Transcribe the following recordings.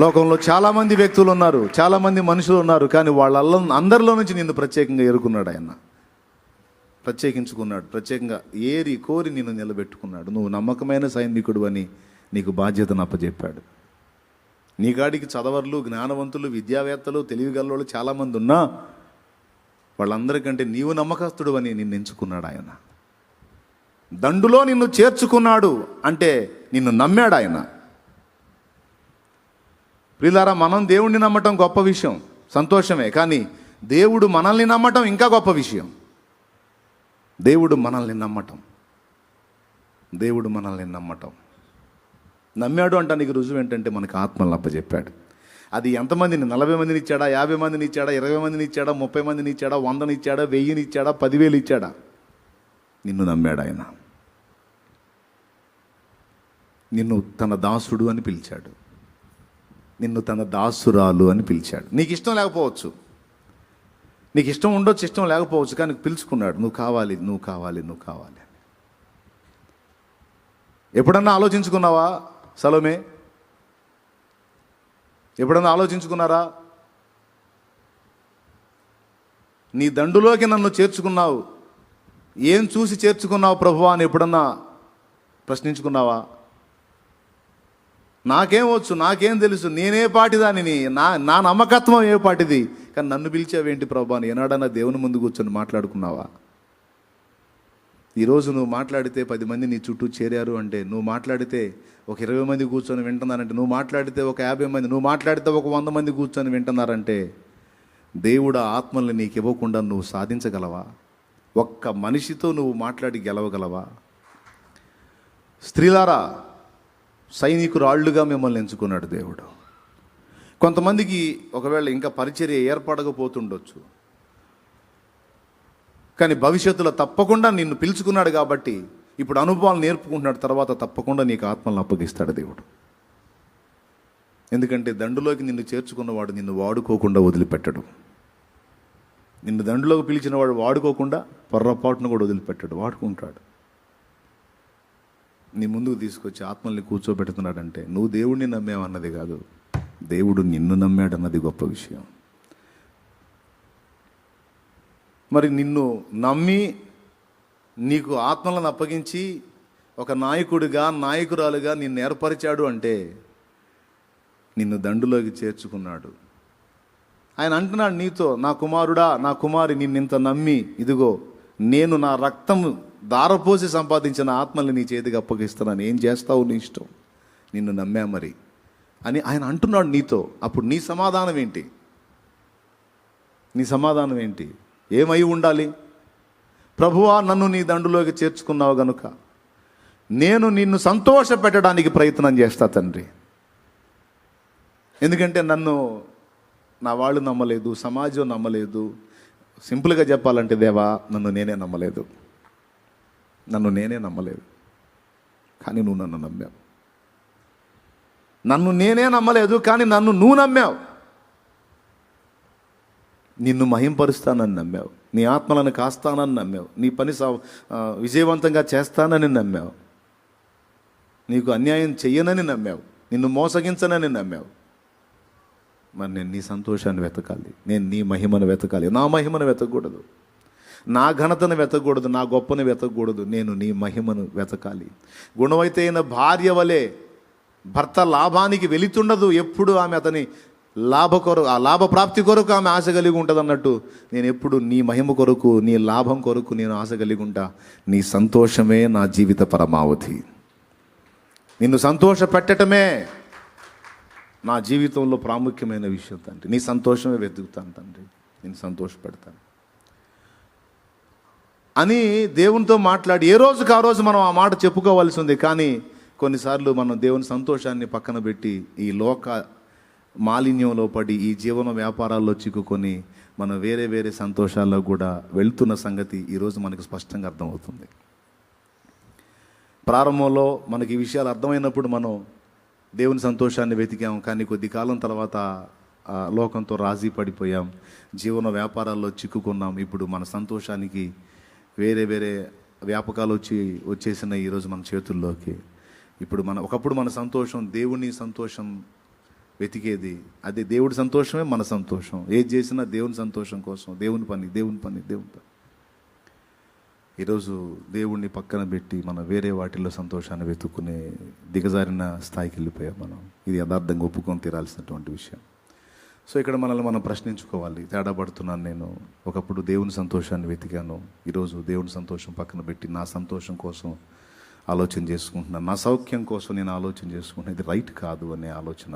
లోకంలో చాలామంది వ్యక్తులు ఉన్నారు, చాలామంది మనుషులు ఉన్నారు, కానీ అందరిలో నుంచి నిన్ను ప్రత్యేకంగా ఎరుకున్నాడు ఆయన. ప్రత్యేకించుకున్నాడు, ప్రత్యేకంగా ఏరి కోరి నిన్ను నిలబెట్టుకున్నాడు. నువ్వు నమ్మకమైన సైనికుడు అని నీకు బాధ్యతను అప్పచెప్పాడు. నీ కాడికి చదవర్లు, జ్ఞానవంతులు, విద్యావేత్తలు, తెలివిగల్లోళ్ళు చాలామంది ఉన్నా వాళ్ళందరికంటే నీవు నమ్మకస్తుడు అని నిన్ను ఎంచుకున్నాడు ఆయన. దండులో నిన్ను చేర్చుకున్నాడు అంటే నిన్ను నమ్మాడు ఆయన. ప్రియులారా, మనం దేవుణ్ణి నమ్మటం గొప్ప విషయం, సంతోషమే. కానీ దేవుడు మనల్ని నమ్మటం ఇంకా గొప్ప విషయం. దేవుడు మనల్ని నమ్మటం నమ్మాడు అంట. నీకు రుజువు ఏంటంటే మనకు ఆత్మలను అప్పచెప్పాడు. అది ఎంతమందిని? 40 మందిని ఇచ్చాడా, 50 మందిని ఇచ్చాడా, 20 మందిని ఇచ్చాడా, 30 మందిని ఇచ్చాడా, 100ని ఇచ్చాడా, 1000ని ఇచ్చాడా, 10,000 ఇచ్చాడా? నిన్ను నమ్మాడు ఆయన. నిన్ను తన దాసుడు అని పిలిచాడు, నిన్ను తన దాసురాలు అని పిలిచాడు. నీకు ఇష్టం లేకపోవచ్చు, నీకు ఇష్టం ఉండొచ్చు, ఇష్టం లేకపోవచ్చు, కానీ పిలుచుకున్నాడు. నువ్వు కావాలి, నువ్వు కావాలి, నువ్వు కావాలి. ఎప్పుడన్నా ఆలోచించుకున్నావా సలోమే? ఎప్పుడన్నా ఆలోచించుకున్నారా? నీ దండులోకి నన్ను చేర్చుకున్నావు, ఏం చూసి చేర్చుకున్నావు ప్రభువా అని ఎప్పుడన్నా ప్రశ్నించుకున్నావా? నాకేం వచ్చు, నాకేం తెలుసు, నేనే పాటిదానిని, నా నమ్మకత్వం ఏ పాటిది, కానీ నన్ను పిలిచావేంటి ప్రభు అని ఏనాడన్నా దేవుని ముందు కూర్చొని మాట్లాడుకున్నావా? ఈరోజు నువ్వు మాట్లాడితే 10 మంది నీ చుట్టూ చేరారు అంటే, నువ్వు మాట్లాడితే ఒక 20 మంది కూర్చొని వింటున్నారంటే, నువ్వు మాట్లాడితే ఒక 50 మంది, నువ్వు మాట్లాడితే ఒక 100 మంది కూర్చొని వింటున్నారంటే, దేవుడు ఆత్మల్ని నీకు ఇవ్వకుండా నువ్వు సాధించగలవా? ఒక్క మనిషితో నువ్వు మాట్లాడి గెలవగలవా? స్త్రీలారా, సైనికురాళ్ళుగా మిమ్మల్ని ఎంచుకున్నాడు దేవుడు. కొంతమందికి ఒకవేళ ఇంకా పరిచర్య ఏర్పడకపోతుండొచ్చు, కానీ భవిష్యత్తులో తప్పకుండా నిన్ను పిలుచుకున్నాడు కాబట్టి ఇప్పుడు అనుభవాలు నేర్పుకుంటున్నాడు. తర్వాత తప్పకుండా నీకు ఆత్మలను అప్పగిస్తాడు దేవుడు. ఎందుకంటే దండులోకి నిన్ను చేర్చుకున్నవాడు నిన్ను వాడుకోకుండా వదిలిపెట్టడు. నిన్ను దండులోకి పిలిచిన వాడు వాడుకోకుండా పొర్రపాటును కూడా వదిలిపెట్టాడు, వాడుకుంటాడు. నీ ముందుకు తీసుకొచ్చి ఆత్మల్ని కూర్చోబెడుతున్నాడంటే నువ్వు దేవుడిని నమ్మేవన్నది కాదు, దేవుడు నిన్ను నమ్మాడన్నది గొప్ప విషయం. మరి నిన్ను నమ్మి నీకు ఆత్మలను అప్పగించి ఒక నాయకుడిగా, నాయకురాలుగా నిన్ను ఏర్పరిచాడు అంటే నిన్ను దండులోకి చేర్చుకున్నాడు. ఆయన అంటున్నాడు నీతో, నా కుమారుడా, నా కుమారి, నిన్నింత నమ్మి ఇదిగో నేను నా రక్తం దారపోసి సంపాదించిన ఆత్మల్ని నీ చేతికి అప్పగిస్తున్నాను, ఏం చేస్తావు నీ ఇష్టం, నిన్ను నమ్మా మరి అని ఆయన అంటున్నాడు నీతో. అప్పుడు నీ సమాధానం ఏంటి? నీ సమాధానం ఏంటి? ఏమై ఉండాలి? ప్రభువా, నన్ను నీ దండులోకి చేర్చుకున్నావు గనుక నేను నిన్ను సంతోష పెట్టడానికి ప్రయత్నం చేస్తా తండ్రి. ఎందుకంటే నన్ను నా వాళ్ళు నమ్మలేదు, సమాజం నమ్మలేదు. సింపుల్గా చెప్పాలంటే దేవా, నన్ను నేనే నమ్మలేదు, కానీ నువ్వు నన్ను నమ్మావు. నన్ను నేనే నమ్మలేదు, కానీ నన్ను నువ్వు నమ్మావు. నిన్ను మహింపరుస్తానని నమ్మావు, నీ ఆత్మలను కాస్తానని నమ్మావు, నీ పని విజయవంతంగా చేస్తానని నమ్మావు, నీకు అన్యాయం చెయ్యనని నమ్మావు, నిన్ను మోసగించనని నమ్మావు. మరి నేను నీ సంతోషాన్ని వెతకాలి, నేను నీ మహిమను వెతకాలి. నా మహిమను వెతకూడదు, నా ఘనతను వెతకూడదు, నా గొప్పను వెతకూడదు, నేను నీ మహిమను వెతకాలి. గుణవైతే అయిన భార్య వలె భర్త లాభానికి వెళుతుండదు, ఎప్పుడు ఆమె అతని ఆ లాభ ప్రాప్తి కొరకు ఆమె ఆశ కలిగి ఉంటుంది అన్నట్టు నేను ఎప్పుడు నీ మహిమ కొరకు, నీ లాభం కొరకు నేను ఆశ కలిగి ఉంటా. నీ సంతోషమే నా జీవిత పరమావధి. నిన్ను సంతోష పెట్టటమే నా జీవితంలో ప్రాముఖ్యమైన విషయం తండ్రి. నీ సంతోషమే వెతుకుతాను తండ్రి, నేను సంతోషపెడతాను అని దేవునితో మాట్లాడి ఏ రోజుకి ఆ రోజు మనం ఆ మాట చెప్పుకోవాల్సి ఉంది. కానీ కొన్నిసార్లు మనం దేవుని సంతోషాన్ని పక్కన పెట్టి ఈ లోక మాలిన్యంలో పడి, ఈ జీవన వ్యాపారాల్లో చిక్కుకొని మనం వేరే వేరే సంతోషాల్లో కూడా వెళ్తున్న సంగతి ఈరోజు మనకు స్పష్టంగా అర్థమవుతుంది. ప్రారంభంలో మనకి ఈ విషయాలు అర్థమైనప్పుడు మనం దేవుని సంతోషాన్ని వెతికాం, కానీ కొద్ది కాలం తర్వాత లోకంతో రాజీ పడిపోయాం, జీవన వ్యాపారాల్లో చిక్కుకున్నాం. ఇప్పుడు మన సంతోషానికి వేరే వేరే వ్యాపకాలు వచ్చేసిన ఈరోజు మన చేతుల్లోకి. ఇప్పుడు ఒకప్పుడు మన సంతోషం దేవుని సంతోషం వెతికేది అదే. దేవుడి సంతోషమే మన సంతోషం. ఏది చేసినా దేవుని సంతోషం కోసం, దేవుని పని. ఈరోజు దేవుణ్ణి పక్కన పెట్టి మనం వేరే వాటిల్లో సంతోషాన్ని వెతుక్కునే దిగజారిన స్థాయికి వెళ్ళిపోయాం మనం. ఇది యథార్థంగా ఒప్పుకొని తీరాల్సినటువంటి విషయం. సో ఇక్కడ మనల్ని మనం ప్రశ్నించుకోవాలి. తేడా పడుతున్నాను నేను. ఒకప్పుడు దేవుని సంతోషాన్ని వెతికాను, ఈరోజు దేవుని సంతోషం పక్కన పెట్టి నా సంతోషం కోసం ఆలోచన చేసుకుంటున్నాను, నా సౌఖ్యం కోసం నేను ఆలోచన చేసుకుంటున్నాను. ఇది రైట్ కాదు అనే ఆలోచన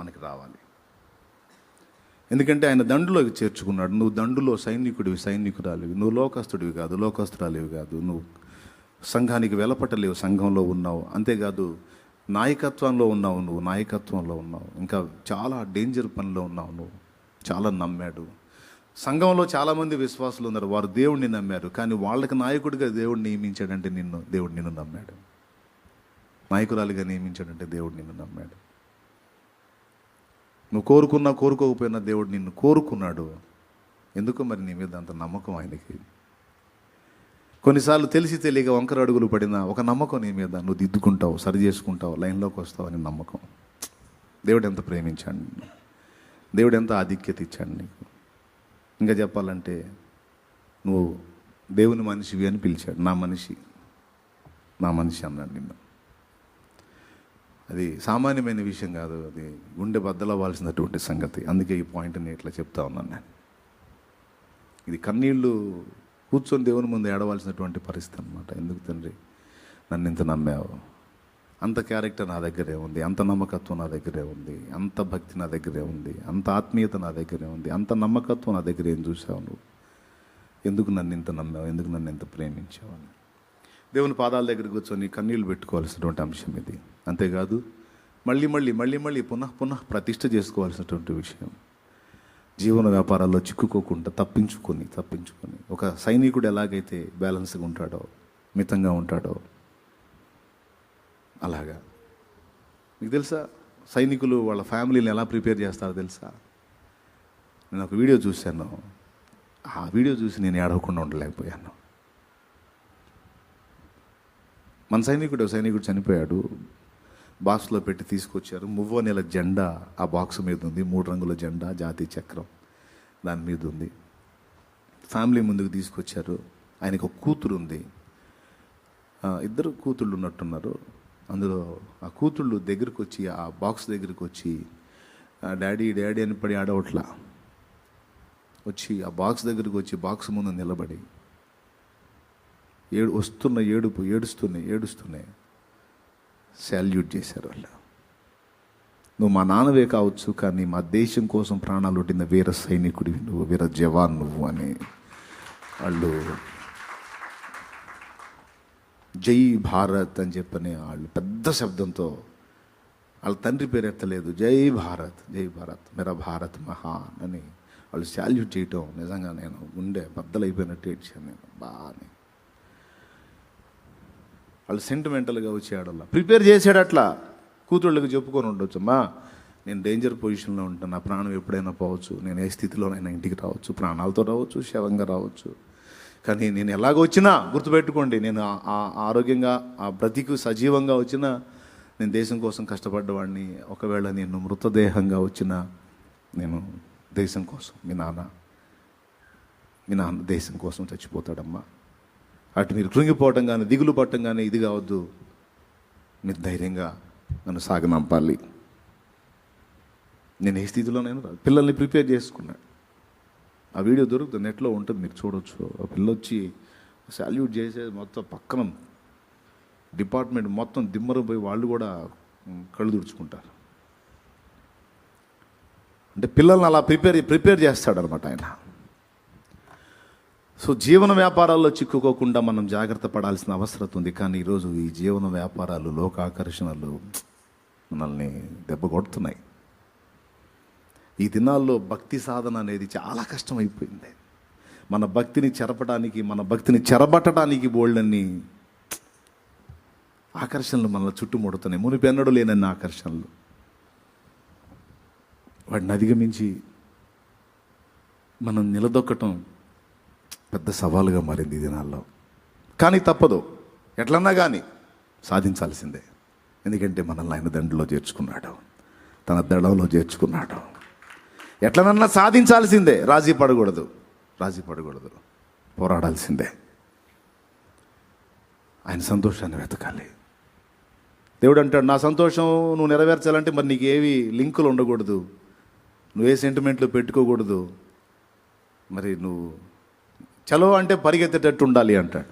మనకి రావాలి. ఎందుకంటే ఆయన దండులోకి చేర్చుకున్నాడు. నువ్వు దండులో సైనికుడివి, సైనికురాలివి. నువ్వు లోకస్తుడివి కాదు, లోకస్తురాలివి కాదు. నువ్వు సంఘానికి వెలపట్టలేవు, సంఘంలో ఉన్నావు. అంతేకాదు నాయకత్వంలో ఉన్నావు, నువ్వు నాయకత్వంలో ఉన్నావు. ఇంకా చాలా డేంజర్ పనిలో ఉన్నావు నువ్వు. చాలా నమ్మాడు. సంఘంలో చాలామంది విశ్వాసులు ఉన్నారు, వారు దేవుడిని నమ్మారు. కానీ వాళ్ళకి నాయకుడిగా దేవుడు నియమించాడంటే దేవుడు నిన్ను నమ్మాడు. నాయకురాలిగా నియమించాడంటే దేవుడు నిన్ను నమ్మాడు. నువ్వు కోరుకున్నా కోరుకోకపోయినా దేవుడు నిన్ను కోరుకున్నాడు. ఎందుకు మరి నీ మీద అంత నమ్మకం ఆయనకి? కొన్నిసార్లు తెలిసి తెలియక వంకర అడుగులు పడిన ఒక నమ్మకం నీ మీద. నువ్వు దిద్దుకుంటావు, సరి చేసుకుంటావు, లైన్లోకి వస్తావు అని నమ్మకం. దేవుడు ఎంత ప్రేమించాడు నిన్ను, దేవుడు ఎంత ఆధిక్యత ఇచ్చాడు నీకు. ఇంకా చెప్పాలంటే నువ్వు దేవుని మనిషివి అని పిలిచాడు. నా మనిషి అన్నాడు నిన్ను. అది సామాన్యమైన విషయం కాదు, అది గుండె బద్దలవ్వాల్సినటువంటి సంగతి. అందుకే ఈ పాయింట్ని ఇట్లా చెప్తా ఉన్నాను నేను. ఇది కన్నీళ్ళు కూర్చొని దేవుని ముందు ఏడవలసినటువంటి పరిస్థితి అనమాట. ఎందుకు తండ్రి నన్ను ఇంత నమ్మావు? అంత క్యారెక్టర్ నా దగ్గరే ఉంది, అంత నమ్మకత్వం నా దగ్గరే ఉంది, అంత భక్తి నా దగ్గరే ఉంది, అంత ఆత్మీయత నా దగ్గరే ఉంది, అంత నమ్మకత్వం నా దగ్గర ఏం చూసావు నువ్వు? ఎందుకు నన్ను ఇంత నమ్మావు? ఎందుకు నన్ను ఇంత ప్రేమించావు అని దేవుని పాదాల దగ్గర కూర్చొని కన్నీళ్ళు పెట్టుకోవాల్సినటువంటి అంశం ఇది. అంతేకాదు మళ్ళీ పునః ప్రతిష్ఠ చేసుకోవాల్సినటువంటి విషయం. జీవన వ్యాపారాల్లో చిక్కుకోకుండా తప్పించుకొని ఒక సైనికుడు ఎలాగైతే బ్యాలెన్స్గా ఉంటాడో, మితంగా ఉంటాడో, అలాగా. మీకు తెలుసా సైనికులు వాళ్ళ ఫ్యామిలీని ఎలా ప్రిపేర్ చేస్తారో తెలుసా? నేను ఒక వీడియో చూశాను. ఆ వీడియో చూసి నేను ఏడవకుండా ఉండలేకపోయాను. మన సైనికుడు చనిపోయాడు. బాక్స్లో పెట్టి తీసుకొచ్చారు. 3వ నెల జెండా ఆ బాక్స్ మీద ఉంది. 3 రంగుల జెండా, జాతీయ చక్రం దాని మీద ఉంది. ఫ్యామిలీ ముందుకు తీసుకొచ్చారు. ఆయనకు ఒక కూతురు ఉంది. 2 కూతుళ్ళు ఉన్నట్టున్నారు. అందులో ఆ కూతుళ్ళు దగ్గరికి వచ్చి, ఆ బాక్స్ దగ్గరికి వచ్చి డాడీ అని పడి ఆడవట్లా వచ్చి ఆ బాక్స్ దగ్గరికి వచ్చి బాక్స్ ముందు నిలబడి ఏడుస్తున్నాయి శాల్యూట్ చేశారు వాళ్ళు. నువ్వు మా నాన్నవే కావచ్చు, కానీ మా దేశం కోసం ప్రాణాలు ఒడ్డిన వీర సైనికుడివి నువ్వు, వీర జవాన్ నువ్వు అని వాళ్ళు జై భారత్ అని చెప్పని వాళ్ళు పెద్ద శబ్దంతో, వాళ్ళ తండ్రి పేరు ఎత్తలేదు, జై భారత్ మేరా భారత్ మహాన్ అని వాళ్ళు శాల్యూట్ చేయటం నిజంగా నేను గుండె బద్దలైపోయినట్టు ఏడ్చాను నేను బాగా. వాళ్ళు సెంటిమెంటల్గా వచ్చాడల్లా ప్రిపేర్ చేశాడు. అట్లా కూతుళ్ళకి చెప్పుకొని ఉండొచ్చు, అమ్మా నేను డేంజర్ పొజిషన్లో ఉంటాను, నా ప్రాణం ఎప్పుడైనా పోవచ్చు, నేను ఏ స్థితిలోనైనా ఇంటికి రావచ్చు, ప్రాణాలతో రావచ్చు, శవంగా రావచ్చు, కానీ నేను ఎలాగ వచ్చినా గుర్తుపెట్టుకోండి, నేను ఆరోగ్యంగా బ్రతికి సజీవంగా వచ్చినా నేను దేశం కోసం కష్టపడ్డవాడిని. ఒకవేళ నేను మృతదేహంగా వచ్చినా నేను దేశం కోసం, మీ నాన్న దేశం కోసం చచ్చిపోతాడమ్మా. అటు మీరు కృంగిపోవటం కానీ దిగులు పట్టడం కానీ ఇది కావద్దు. మీరు ధైర్యంగా నన్ను సాగనంపాలి. నేను ఏ స్థితిలో నేను పిల్లల్ని ప్రిపేర్ చేసుకున్నాను. ఆ వీడియో దొరుకుతుంది, నెట్లో ఉంటుంది, మీరు చూడవచ్చు. ఆ పిల్ల వచ్చి శాల్యూట్ చేసేది మొత్తం పక్కన డిపార్ట్మెంట్ మొత్తం దిమ్మరం పోయి వాళ్ళు కూడా కళ్ళు తుడుచుకుంటారు. అంటే పిల్లల్ని అలా ప్రిపేర్ చేస్తాడనమాట ఆయన. సో జీవన వ్యాపారాల్లో చిక్కుకోకుండా మనం జాగ్రత్త పడాల్సిన అవసరం ఉంది. కానీ ఈరోజు ఈ జీవన వ్యాపారాలు, లోకాకర్షణలు మనల్ని దెబ్బ కొడుతున్నాయి. ఈ దినాల్లో భక్తి సాధన అనేది చాలా కష్టమైపోయింది. మన భక్తిని చెరపడానికి, మన భక్తిని చెరబట్టడానికి బోల్డన్ని ఆకర్షణలు మనల్ని చుట్టుముడుతున్నాయి. మునిపెన్నడూ లేనన్ని ఆకర్షణలు. వాటిని అధిగమించి మనం నిలదొక్కటం పెద్ద సవాలుగా మారింది ఈ దినాల్లో. కానీ తప్పదు, ఎట్లన్నా కానీ సాధించాల్సిందే. ఎందుకంటే మనల్ని ఆయన దండులో చేర్చుకున్నాడు. తన దళంలో చేర్చుకున్నాడు. ఎట్లనన్నా సాధించాల్సిందే, రాజీ పడకూడదు, పోరాడాల్సిందే. ఆయన సంతోషాన్ని వెతకాలి. దేవుడు అంటాడు, నా సంతోషం నువ్వు నెరవేర్చాలంటే మరి నీకు ఏవి లింకులు ఉండకూడదు, నువ్వే సెంటిమెంట్లు పెట్టుకోకూడదు, మరి నువ్వు చలో అంటే పరిగెత్తేటట్టు ఉండాలి అంటాడు.